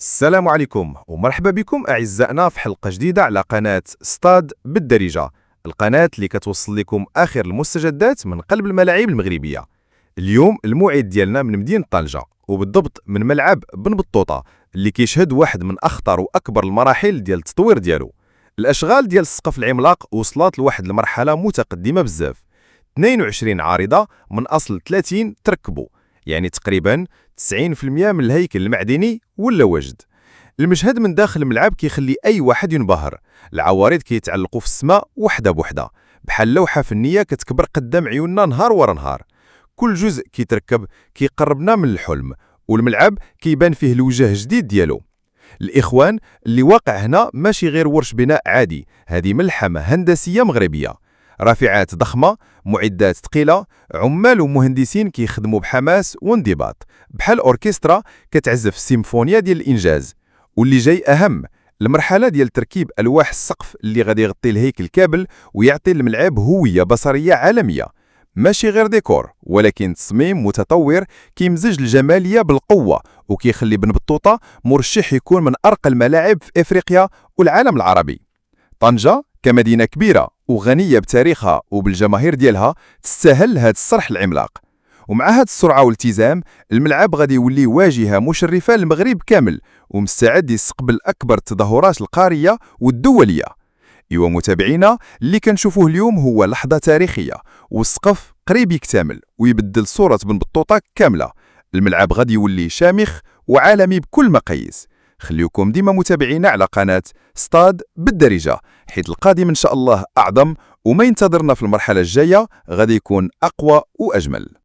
السلام عليكم ومرحبا بكم أعزائنا في حلقة جديدة على قناة ستاد بالدارجة، القناة اللي كتوصل لكم آخر المستجدات من قلب الملاعب المغربية. اليوم الموعد ديالنا من مدينة طنجة، وبالضبط من ملعب بن بطوطة اللي كيشهد واحد من أخطر وأكبر المراحل ديال التطوير ديالو. الأشغال ديال السقف العملاق وصلت لواحد المرحلة متقدمة بزاف. 22 عارضة من أصل 30 تركبوا، يعني تقريبا 90% من الهيكل المعدني ولا واجد. المشهد من داخل الملعب كيخلي اي واحد ينبهر. العوارض كيتعلقوا في السماء وحده بوحده، بحال لوحه فنيه كتكبر قدام عيوننا نهار ورا نهار. كل جزء كيتركب كيقربنا من الحلم، والملعب كيبان فيه الوجه جديد ديالو. الاخوان، اللي واقع هنا ماشي غير ورش بناء عادي، هذه ملحمه هندسيه مغربيه. رافعات ضخمه، معدات ثقيله، عمال ومهندسين كيخدموا بحماس وانضباط، بحال اوركسترا كتعزف السيمفونيا ديال الانجاز. واللي جاي اهم، المرحله ديال تركيب الواح السقف اللي غادي يغطي الهيكل كامل ويعطي الملعب هويه بصريه عالميه. ماشي غير ديكور، ولكن تصميم متطور كيمزج الجماليه بالقوه، وكيخلي بن بطوطه مرشح يكون من ارقى الملاعب في افريقيا والعالم العربي. طنجة كمدينة كبيرة وغنية بتاريخها وبالجماهير ديالها تستاهل هذا الصرح العملاق. ومع هذه السرعة والالتزام، الملعب غادي يولي واجهة مشرفة للمغرب كامل، ومستعد يستقبل أكبر التظاهرات القارية والدولية. إيوا متابعينا، اللي كنشوفوه اليوم هو لحظة تاريخية، والسقف قريب يكتمل ويبدل صورة بن بطوطة كاملة. الملعب غادي يولي شامخ وعالمي بكل مقاييس. خليكم ديما متابعينا على قناة ستاد بالدارجة، حيث القادم إن شاء الله أعظم، وما ينتظرنا في المرحلة الجاية غادي يكون أقوى وأجمل.